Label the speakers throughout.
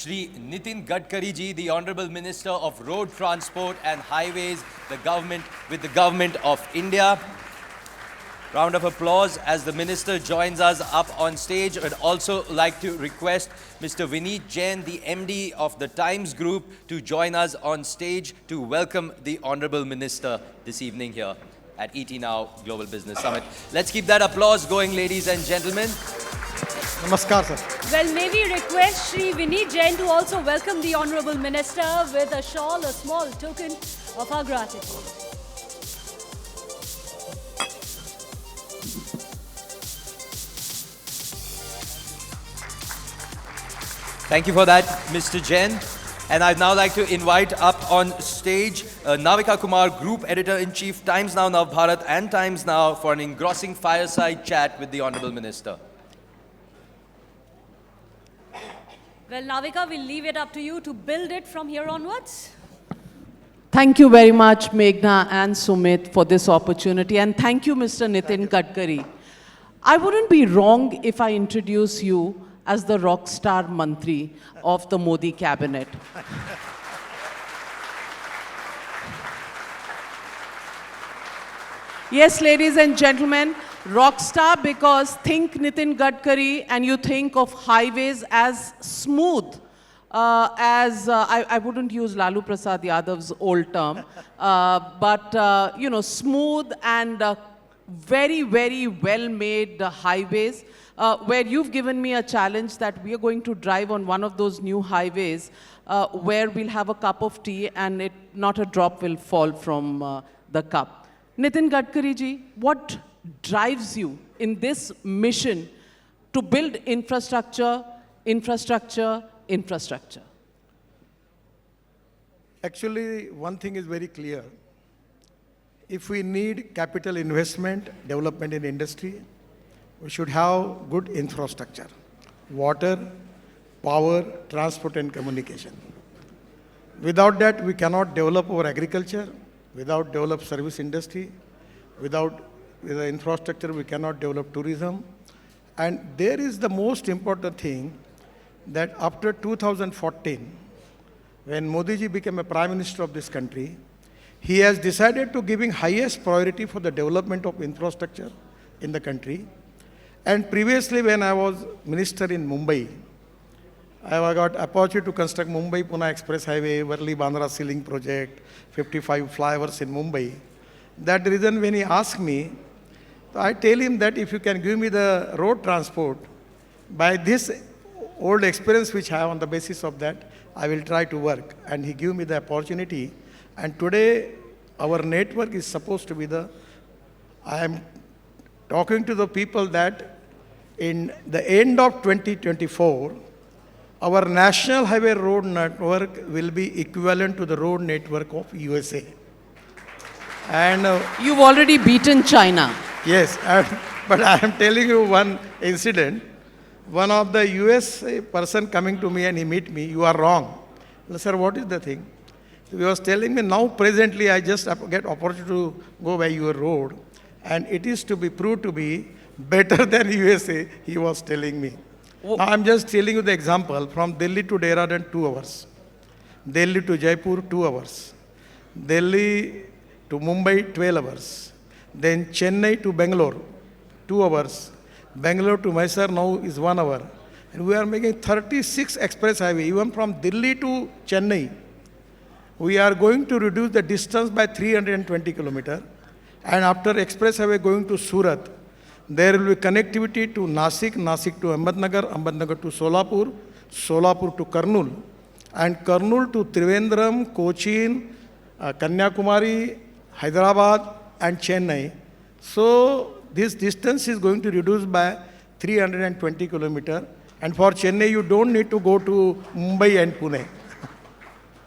Speaker 1: Shri Nitin Gadkari ji, the Honorable Minister of Road Transport and Highways, the Government of India. Round of applause as the Minister joins us up on stage. I'd also like to request Mr. Vineet Jain, the MD of the Times Group, to join us on stage to welcome the Honorable Minister this evening here at ET Now Global Business Summit. Let's keep that applause going, ladies and gentlemen.
Speaker 2: Namaskar, sir.
Speaker 3: Well, may we request Shri Vineet Jain to also welcome the Honorable Minister with a shawl, a small token of our gratitude.
Speaker 1: Thank you for that, Mr. Jain. And I'd now like to invite up on stage Navika Kumar, Group Editor-in-Chief, Times Now Navbharat and Times Now, for an engrossing fireside chat with the Honorable Minister.
Speaker 3: Well, Navika, we'll leave it up to you to build it from here onwards.
Speaker 4: Thank you very much, Meghna and Sumit, for this opportunity. And thank you, Mr. Nitin Gadkari. I wouldn't be wrong if I introduce you as the rockstar Mantri of the Modi cabinet. Yes, ladies and gentlemen, rockstar because think Nitin Gadkari and you think of highways as smooth. I wouldn't use Lalu Prasad Yadav's old term, but smooth and very, very well-made highways, where you've given me a challenge that we are going to drive on one of those new highways where we'll have a cup of tea and not a drop will fall from the cup. Nitin Gadkari ji, what drives you in this mission to build infrastructure, infrastructure, infrastructure?
Speaker 2: Actually, one thing is very clear. If we need capital investment, development in industry, we should have good infrastructure. Water, power, transport and communication. Without that, we cannot develop our agriculture. Without develop service industry. Without the infrastructure, we cannot develop tourism. And there is the most important thing that after 2014, when Modi ji became a Prime Minister of this country, he has decided to giving highest priority for the development of infrastructure in the country. And previously, when I was minister in Mumbai, I got opportunity to construct Mumbai-Pune Express Highway, Worli-Bandra Ceiling Project, 55 flyovers in Mumbai. That reason, when he asked me, I tell him that if you can give me the road transport, by this old experience which I have on the basis of that, I will try to work. And he gave me the opportunity. And today, our network is supposed to be I am talking to the people that in the end of 2024, our national highway road network will be equivalent to the road network of USA. And
Speaker 4: you've already beaten China.
Speaker 2: Yes, but I am telling you one incident. One of the US person coming to me and he meet me, you are wrong. Sir, what is the thing? He was telling me, now presently I just get opportunity to go by your road and it is to be proved to be better than USA, he was telling me. Now I'm just telling you the example, from Delhi to Dehradun, 2 hours. Delhi to Jaipur, 2 hours. Delhi to Mumbai, 12 hours. Then Chennai to Bangalore, 2 hours. Bangalore to Mysore now is 1 hour. And we are making 36 express highway, even from Delhi to Chennai. We are going to reduce the distance by 320 kilometers. And after express highway going to Surat, there will be connectivity to Nasik, Nasik to Ahmednagar, Ahmednagar to Solapur, Solapur to Kurnool, and Kurnool to Trivandrum, Cochin, Kanyakumari, Hyderabad, and Chennai. So this distance is going to reduce by 320 kilometers. And for Chennai, you don't need to go to Mumbai and Pune.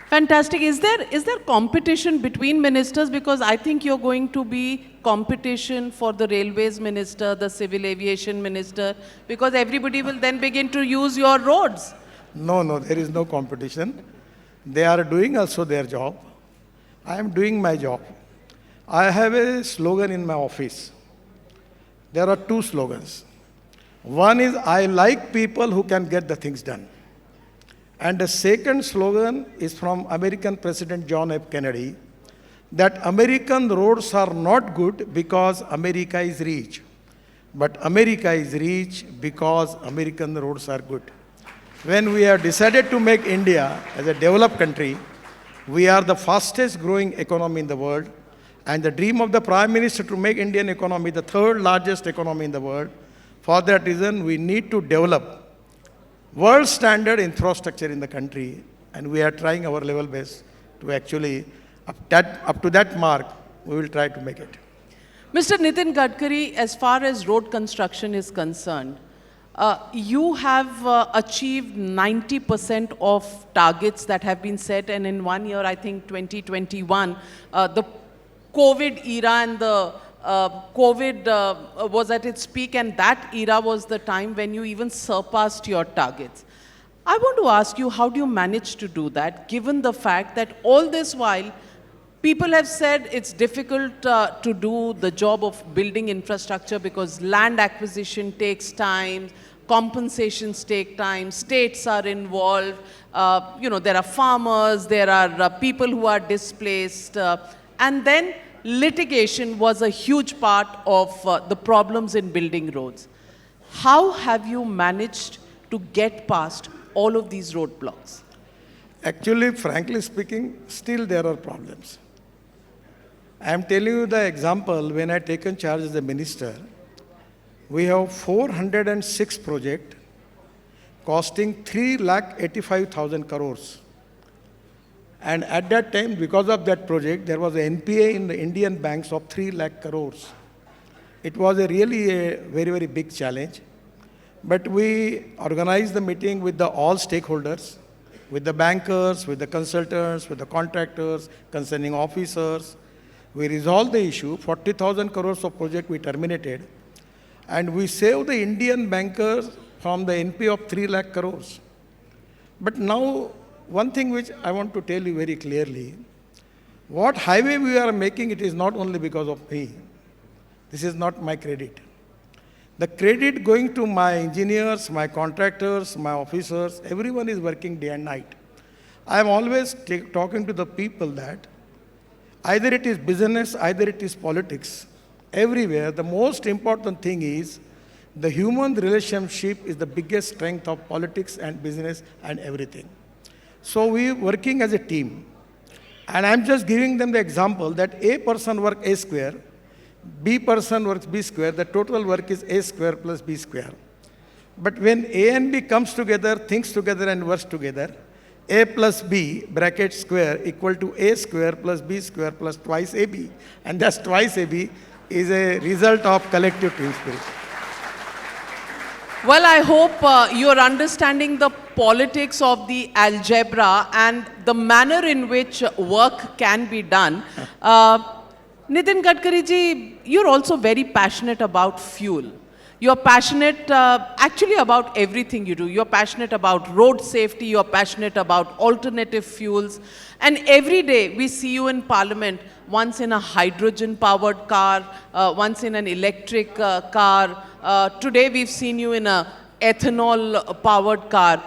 Speaker 4: Fantastic. Is there competition between ministers? Because I think you're going to be competition for the railways minister, the civil aviation minister, because everybody will then begin to use your roads.
Speaker 2: No, there is no competition. They are doing also their job. I am doing my job. I have a slogan in my office. There are 2 slogans. One is, I like people who can get the things done. And the second slogan is from American President John F. Kennedy, that American roads are not good because America is rich, but America is rich because American roads are good. When we have decided to make India as a developed country, we are the fastest growing economy in the world, and the dream of the Prime Minister to make Indian economy the third largest economy in the world. For that reason, we need to develop world standard infrastructure in the country, and we are trying our level best to actually, up to that mark, we will try to make it.
Speaker 4: Mr. Nitin Gadkari, as far as road construction is concerned, you have achieved 90% of targets that have been set, and in 1 year, I think 2021, the COVID era and the COVID was at its peak, and that era was the time when you even surpassed your targets. I want to ask you, how do you manage to do that, given the fact that all this while, people have said it's difficult to do the job of building infrastructure because land acquisition takes time, compensations take time, states are involved, there are farmers, there are people who are displaced, and then litigation was a huge part of the problems in building roads. How have you managed to get past all of these roadblocks?
Speaker 2: Actually, frankly speaking, still there are problems. I am telling you the example, when I taken charge as a minister, we have 406 projects costing 3,85,000 crores. And at that time, because of that project, there was an NPA in the Indian banks of 3 lakh crores. It was really a very, very big challenge. But we organized the meeting with all stakeholders, with the bankers, with the consultants, with the contractors, concerning officers. We resolved the issue. 40,000 crores of project we terminated. And we saved the Indian bankers from the NPA of 3 lakh crores. But now, one thing which I want to tell you very clearly, what highway we are making, it is not only because of me. This is not my credit. The credit going to my engineers, my contractors, my officers, everyone is working day and night. I am always talking to the people that either it is business, either it is politics. Everywhere, the most important thing is the human relationship is the biggest strength of politics and business and everything. So we are working as a team. And I'm just giving them the example that A person works A square, B person works B square, the total work is A square plus B square. But when A and B comes together, thinks together and works together, A plus B bracket square equal to A square plus B square plus twice AB. And that's twice AB is a result of collective team spirit.
Speaker 4: Well, I hope you're understanding the politics of the algebra and the manner in which work can be done. Nitin Gadkari ji, you're also very passionate about fuel. You're passionate actually about everything you do. You're passionate about road safety, you're passionate about alternative fuels. And every day we see you in Parliament, once in a hydrogen-powered car, once in an electric car. Today we've seen you in an ethanol-powered car.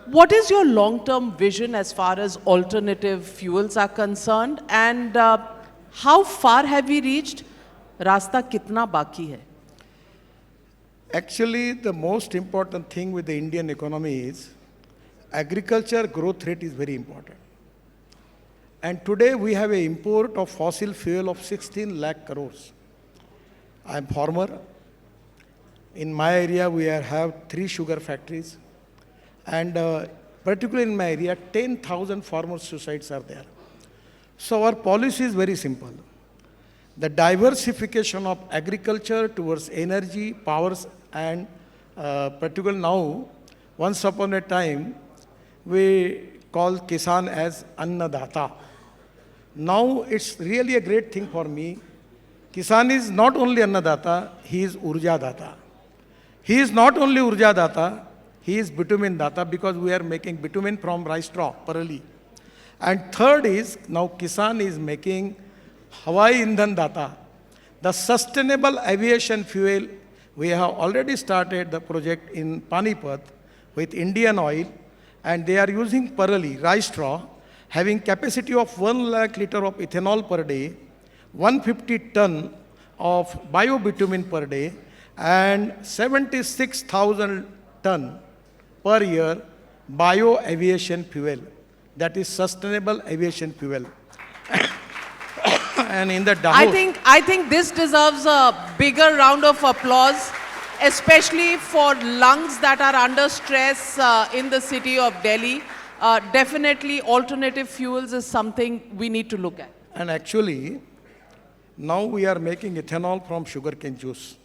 Speaker 4: What is your long-term vision as far as alternative fuels are concerned? And how far have we reached? Rasta kitna baki hai?
Speaker 2: Actually, the most important thing with the Indian economy is agriculture growth rate is very important. And today we have an import of fossil fuel of 16 lakh crores. I am farmer. In my area, we have 3 sugar factories. And particularly in my area, 10,000 farmer suicides are there. So our policy is very simple. The diversification of agriculture towards energy, powers, and particularly now, once upon a time, we call Kisan as Annadata. Now it's really a great thing for me. Kisan is not only Annadata, he is Urja Data. He is not only Urja Data, he is bitumen Data because we are making bitumen from rice straw, parali. And third is, now Kisan is making Hawai Indhan Data. The sustainable aviation fuel, we have already started the project in Panipat with Indian Oil, and they are using Parali, rice straw, having capacity of 1 lakh liter of ethanol per day, 150 ton of biobitumen per day, and 76,000 ton per year bio-aviation fuel. That is sustainable aviation fuel. And in the Davos,
Speaker 4: I think this deserves a bigger round of applause, especially for lungs that are under stress in the city of Delhi. Definitely alternative fuels is something we need to look at.
Speaker 2: and actually, now we are making ethanol from sugarcane juice.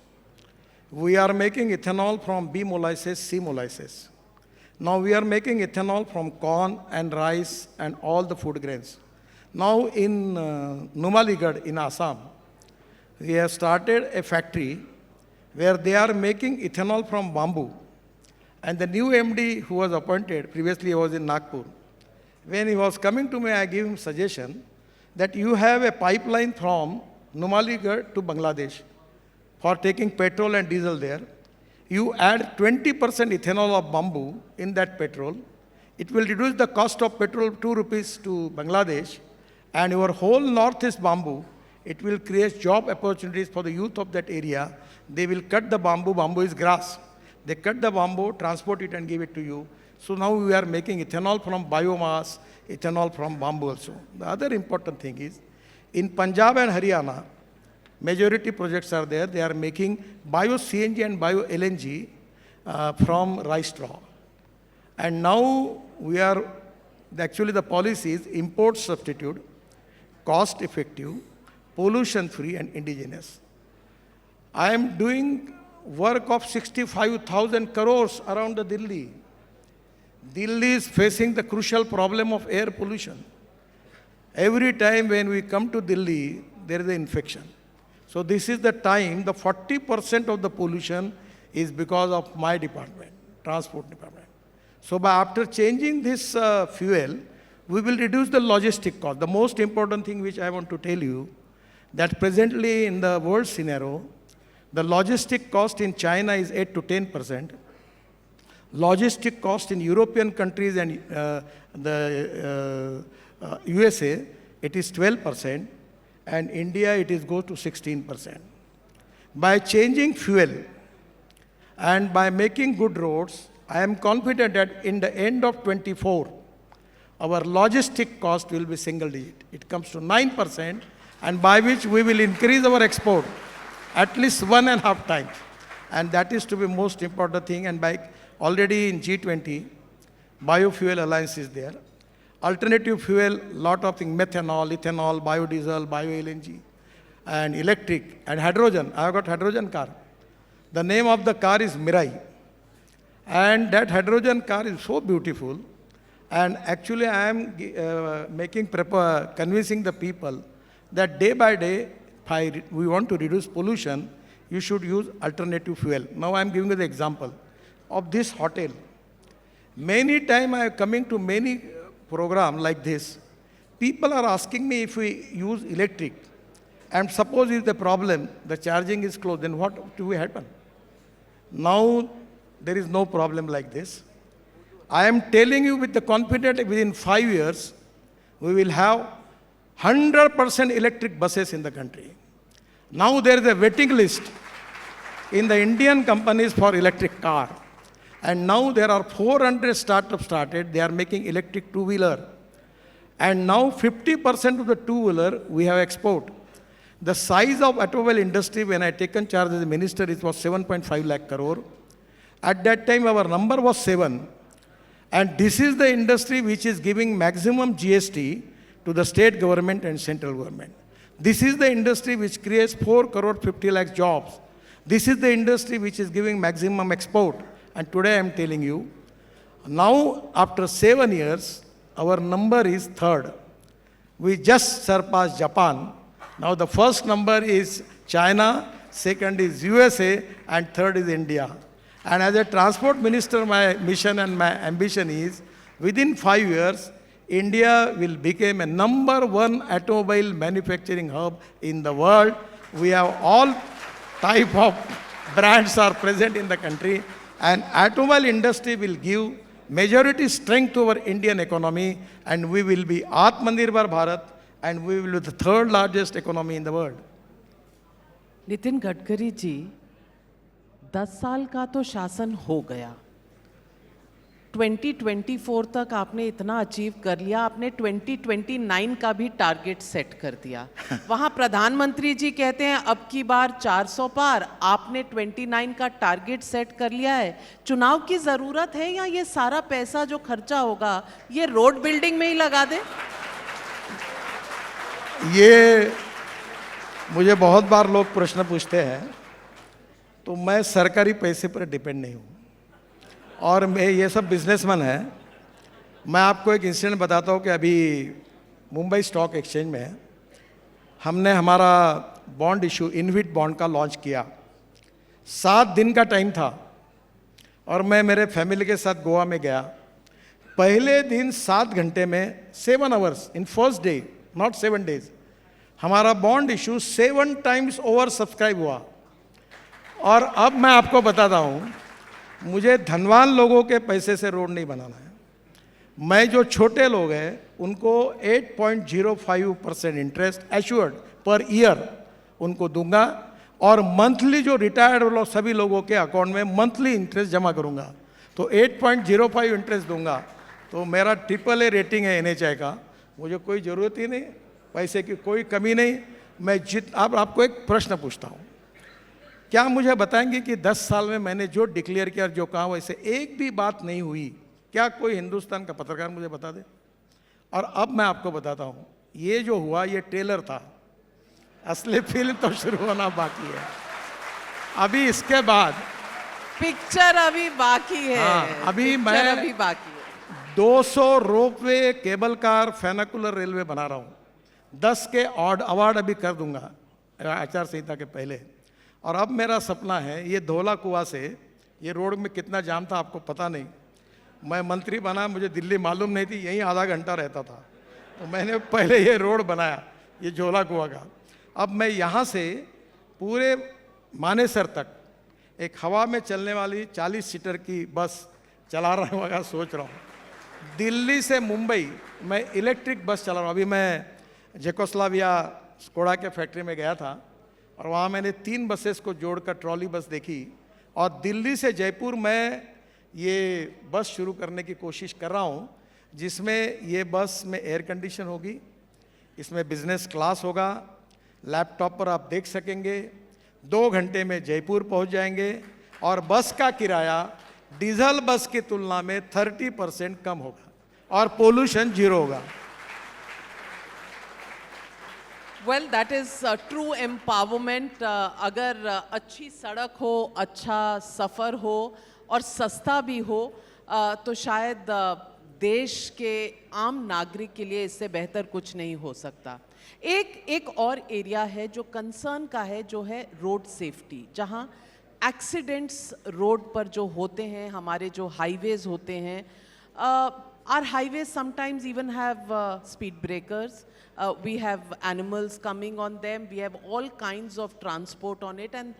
Speaker 2: We are making ethanol from B molasses, C molasses. Now we are making ethanol from corn and rice and all the food grains. Now in Numaligarh in Assam, we have started a factory where they are making ethanol from bamboo. And the new MD who was appointed, previously he was in Nagpur, when he was coming to me, I gave him suggestion that you have a pipeline from Numaligarh to Bangladesh for taking petrol and diesel there. You add 20% ethanol of bamboo in that petrol. It will reduce the cost of petrol 2 rupees to Bangladesh, and your whole northeast bamboo, it will create job opportunities for the youth of that area. They will cut the bamboo. Bamboo is grass. They cut the bamboo, transport it and give it to you. So now we are making ethanol from biomass, ethanol from bamboo also. The other important thing is, in Punjab and Haryana, majority projects are there. They are making bio-CNG and bio-LNG from rice straw. And now we are, actually the policy is import substitute, cost effective, pollution free and indigenous. I am doing work of 65,000 crores around the Delhi. Delhi is facing the crucial problem of air pollution. Every time when we come to Delhi, there is an infection. So this is the time, the 40% of the pollution is because of my department, transport department. So by after changing this fuel, we will reduce the logistic cost. The most important thing which I want to tell you, that presently in the world scenario, the logistic cost in China is 8 to 10%. Logistic cost in European countries and the USA, it is 12%, and India, it is goes to 16%. By changing fuel and by making good roads, I am confident that in the end of 24, our logistic cost will be single digit. It comes to 9%, and by which we will increase our export at least 1.5 times. And that is to be most important thing. And by already in G20, biofuel alliance is there. Alternative fuel, lot of things, methanol, ethanol, biodiesel, bio-LNG, and electric, and hydrogen. I have got hydrogen car. The name of the car is Mirai. And that hydrogen car is so beautiful. And actually I am convincing the people that day by day, if we want to reduce pollution, you should use alternative fuel. Now I am giving you the example of this hotel. Many times I am coming to many program like this. People are asking me if we use electric, and suppose if the problem, the charging is closed, then what do we happen? Now there is no problem like this. I am telling you with the confidence within 5 years, we will have 100% electric buses in the country. Now there is a waiting list in the Indian companies for electric car. And now there are 400 startups started. They are making electric two-wheeler. And now 50% of the two-wheeler we have export. The size of automobile industry when I taken charge as a minister, it was 7.5 lakh crore. At that time our number was 7. And this is the industry which is giving maximum GST to the state government and central government. This is the industry which creates 4 crore 50 lakh jobs. This is the industry which is giving maximum export. And today I am telling you, now after 7 years, our number is 3rd. We just surpassed Japan. Now the first number is China, second is USA, and third is India. And as a transport minister, my mission and my ambition is, within 5 years, India will become a #1 automobile manufacturing hub in the world. We have all type of brands are present in the country, and automobile industry will give majority strength to our Indian economy, and we will be Atmanirbhar Bharat, and we will be the third largest economy in the world.
Speaker 4: Nitin Gadkari ji, 10 साल का तो शासन हो गया, 2024 तक आपने इतना achieve कर लिया, आपने 2029 का भी टारगेट सेट कर दिया। वहाँ प्रधानमंत्री जी कहते हैं अब की बार 400 पार, आपने 29 का टारगेट सेट कर लिया है। चुनाव की ज़रूरत है या ये सारा पैसा जो खर्चा होगा ये रोड बिल्डिंग में ही लगा दें?
Speaker 2: ये मुझे बहुत बार लोग प्रश्न पूछते हैं, तो मैं सरकारी पैसे पर डिपेंड नहीं हूँ, और मैं ये सब बिजनेसमैन है। मैं आपको एक इंसिडेंट बताता हूँ कि अभी मुंबई स्टॉक एक्सचेंज में हमने हमारा बॉन्ड इशू इनविट बॉन्ड का लॉन्च किया। 7 दिन का टाइम था और मैं मेरे फैमिली के साथ गोवा में गया। पहले दिन 7 घंटे में 7 hours in first day, not 7 days, हमारा bond issue 7 times over subscribe हुआ। और अब मैं आपको बताता हूँ, मुझे धनवान लोगों के पैसे से रोड नहीं बनाना है। मैं जो छोटे लोग हैं उनको 8.05% इंटरेस्ट एश्योर्ड पर ईयर उनको दूंगा, और मंथली जो रिटायर्ड लोग सभी लोगों के अकाउंट में मंथली इंटरेस्ट जमा करूंगा। तो 8.05 इंटरेस्ट दूंगा। तो मेरा AAA रेटिंग है NHI का, मुझे कोई ज़रूरत ही नहीं, पैसे की कोई कमी नहीं। मैं अब आपको एक प्रश्न पूछता हूँ, क्या मुझे बताएंगे कि 10 साल में मैंने जो डिक्लेयर किया, जो कहा, वैसे एक भी बात नहीं हुई? क्या कोई हिंदुस्तान का पत्रकार मुझे बता दे? और अब मैं आपको बताता हूँ, ये जो हुआ ये ट्रेलर था, असली फिल्म तो शुरू होना बाकी है। अभी इसके बाद
Speaker 4: पिक्चर अभी बाकी है।
Speaker 2: हाँ, अभी मैं
Speaker 4: अभी बाकी है।
Speaker 2: 200 रोपवे, केबल कार, फेनाकुलर रेलवे बना रहा हूँ। 10 के अवार्ड अभी कर दूंगा आचार संहिता के पहले। और अब मेरा सपना है, ये धौला कुआं से, ये रोड में कितना जाम था आपको पता नहीं। मैं मंत्री बना, मुझे दिल्ली मालूम नहीं थी, यहीं आधा घंटा रहता था, तो मैंने पहले ये रोड बनाया, ये धौला कुआं का। अब मैं यहाँ से पूरे मानेसर तक एक हवा में चलने वाली 40 सीटर की बस चला रहा हूँ, अगर सोच रहा हूँ। दिल्ली से मुंबई मैं इलेक्ट्रिक बस चला रहा हूँ। अभी मैं जेकोस्लाविया स्कोडा के फैक्ट्री में गया था, और वहाँ मैंने 3 बसेस को जोड़कर ट्रॉली बस देखी। और दिल्ली से जयपुर मैं ये बस शुरू करने की कोशिश कर रहा हूँ, जिसमें ये बस में एयर कंडीशन होगी, इसमें बिजनेस क्लास होगा, लैपटॉप पर आप देख सकेंगे, 2 घंटे में जयपुर पहुँच जाएंगे, और बस का किराया डीजल बस की तुलना में 30% कम होगा, और पोल्यूशन 0 होगा।
Speaker 4: Well that is true empowerment. अगर अच्छी सड़क हो, अच्छा सफ़र हो और सस्ता भी हो, तो शायद देश के आम नागरिक के लिए इससे बेहतर कुछ नहीं हो सकता। एक और एरिया है जो कंसर्न का है, जो है रोड सेफ्टी, जहां एक्सीडेंट्स रोड पर जो होते हैं, हमारे जो हाईवेज होते हैं, our highways sometimes even have speed breakers, we have animals coming on them, we have all kinds of transport on it, and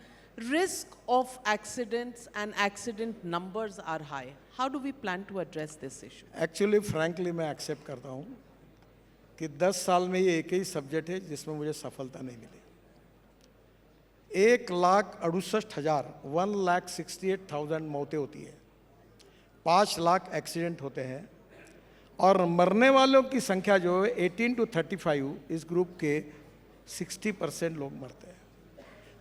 Speaker 4: risk of accidents and accident numbers are high. How do we plan to address this issue?
Speaker 2: Actually, frankly, मैं accept करता हूँ कि 10 साल में ये एक ही subject है जिसमें मुझे सफलता नहीं मिली। 1,68,000 1,68,000 मौतें होती है, 5 लाख एक्सीडेंट होते हैं, और मरने वालों की संख्या जो है 18 to 35, इस ग्रुप के 60% लोग मरते हैं।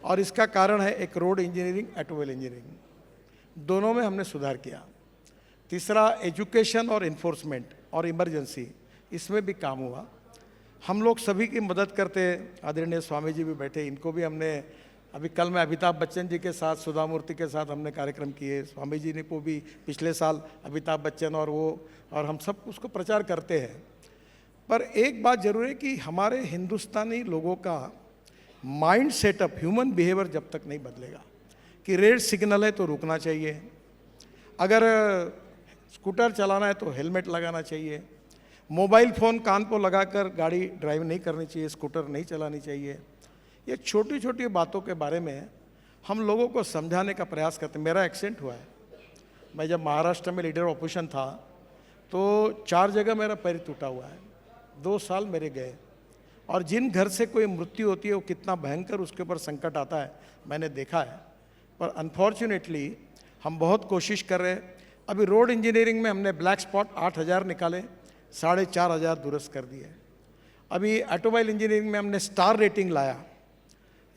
Speaker 2: और इसका कारण है एक रोड इंजीनियरिंग, ऑटोमोबाइल इंजीनियरिंग, दोनों में हमने सुधार किया। तीसरा एजुकेशन और इन्फोर्समेंट और इमरजेंसी, इसमें भी काम हुआ। हम लोग सभी की मदद करते, आदरणीय स्वामी जी भी बैठे, इनको भी हमने, अभी कल मैं अमिताभ बच्चन जी के साथ, सुधा मूर्ति के साथ हमने कार्यक्रम किए। स्वामी जी ने को भी पिछले साल अमिताभ बच्चन और वो, और हम सब उसको प्रचार करते हैं। पर एक बात जरूर है कि हमारे हिंदुस्तानी लोगों का माइंड सेटअप, ह्यूमन बिहेवियर जब तक नहीं बदलेगा कि रेड सिग्नल है तो रुकना चाहिए, अगर स्कूटर चलाना है तो हेलमेट लगाना चाहिए, मोबाइल फ़ोन कान को लगाकर गाड़ी ड्राइव नहीं करनी चाहिए, स्कूटर नहीं चलानी चाहिए, ये छोटी छोटी बातों के बारे में हम लोगों को समझाने का प्रयास करते हैं। मेरा एक्सीडेंट हुआ है, मैं जब महाराष्ट्र में लीडर ऑपोजिशन था तो 4 जगह मेरा पैर टूटा हुआ है, 2 साल मेरे गए। और जिन घर से कोई मृत्यु होती है वो कितना भयंकर उसके ऊपर संकट आता है मैंने देखा है। पर अनफॉर्चुनेटली हम बहुत कोशिश कर रहे हैं। अभी रोड इंजीनियरिंग में हमने ब्लैक स्पॉट 8,000 निकाले, 4,500 दुरुस्त कर दिए। अभी ऑटोमोबाइल इंजीनियरिंग में हमने स्टार रेटिंग लाया,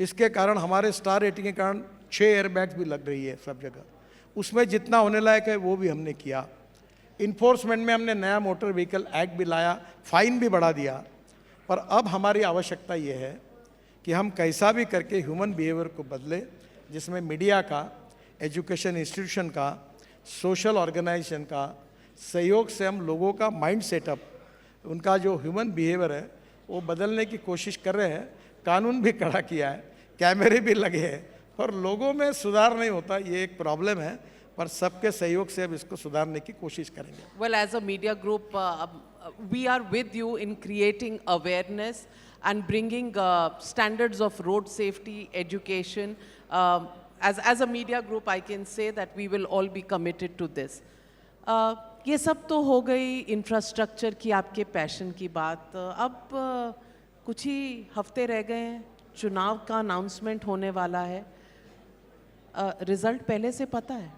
Speaker 2: इसके कारण हमारे स्टार रेटिंग के कारण 6 एयरबैग्स भी लग रही है सब जगह, उसमें जितना होने लायक है वो भी हमने किया। इन्फोर्समेंट में हमने नया मोटर व्हीकल एक्ट भी लाया, फाइन भी बढ़ा दिया। पर अब हमारी आवश्यकता ये है कि हम कैसा भी करके ह्यूमन बिहेवियर को बदले, जिसमें मीडिया का, एजुकेशन इंस्टीट्यूशन का, सोशल ऑर्गेनाइजेशन का सहयोग से हम लोगों का माइंड सेटअप, उनका जो ह्यूमन बिहेवियर है वो बदलने की कोशिश कर रहे हैं। कानून भी कड़ा किया है, कैमरे भी लगे हैं, पर लोगों में सुधार नहीं होता, ये एक प्रॉब्लम है। पर सबके सहयोग से अब इसको सुधारने की कोशिश करेंगे।
Speaker 4: Well, as a media group, we are with you in creating awareness and bringing standards of road safety, education. As a media group, I can say that we will all be committed to this. ये सब तो हो गई infrastructure की, आपके passion की बात। अब कुछ ही हफ्ते रह गए हैं, चुनाव का अनाउंसमेंट होने वाला है। रिजल्ट पहले से पता है?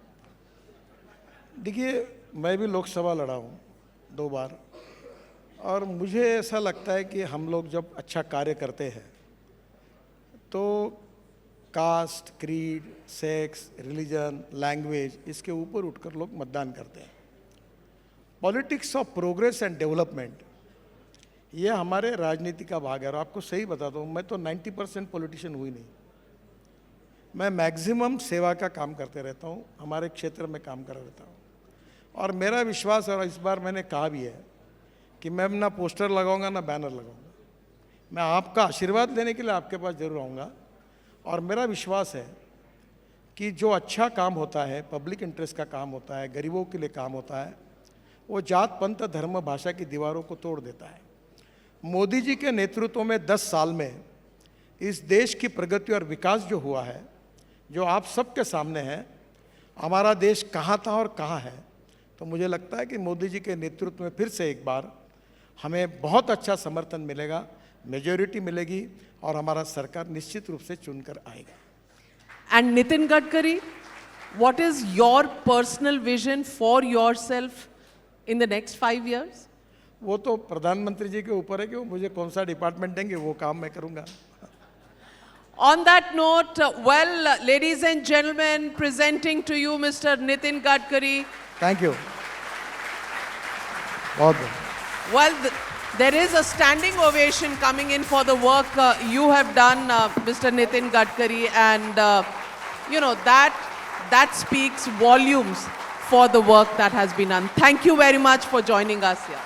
Speaker 2: देखिए, मैं भी लोकसभा लड़ा हूँ 2 बार, और मुझे ऐसा लगता है कि हम लोग जब अच्छा कार्य करते हैं तो caste, creed, sex, religion, language, इसके ऊपर उठकर लोग मतदान करते हैं। Politics of progress and development, ये हमारे राजनीति का भाग है। और आपको सही बताता हूँ, मैं तो 90% पॉलिटिशियन हुई नहीं, मैं मैक्सिमम सेवा का काम करते रहता हूँ, हमारे क्षेत्र में काम कर रहता हूँ। और मेरा विश्वास, और इस बार मैंने कहा भी है कि मैं ना पोस्टर लगाऊंगा ना बैनर लगाऊंगा, मैं आपका आशीर्वाद लेने के लिए आपके पास जरूर आऊँगा। और मेरा विश्वास है कि जो अच्छा काम होता है, पब्लिक इंटरेस्ट का काम होता है, गरीबों के लिए काम होता है, वो जात, पंथ, धर्म, भाषा की दीवारों को तोड़ देता है। मोदी जी के नेतृत्व में 10 साल में इस देश की प्रगति और विकास जो हुआ है, जो आप सबके सामने है, हमारा देश कहाँ था और कहाँ है, तो मुझे लगता है कि मोदी जी के नेतृत्व में फिर से एक बार हमें बहुत अच्छा समर्थन मिलेगा, मेजॉरिटी मिलेगी, और हमारा सरकार निश्चित रूप से चुनकर आएगा।
Speaker 4: And Nitin Gadkari, what is your personal vision for yourself in the next 5 years?
Speaker 2: वो तो प्रधानमंत्री जी के ऊपर है कि वो मुझे कौन सा डिपार्टमेंट देंगे, वो काम मैं करूँगा।
Speaker 4: On that note, well, ladies and gentlemen, presenting to you Mr. Nitin Gadkari.
Speaker 2: Thank you. बहुत बहुत।
Speaker 4: Well, there is a standing ovation coming in for the work you have done, Mr. Nitin Gadkari, and you know that speaks volumes for the work that has been done. Thank you very much for joining us here.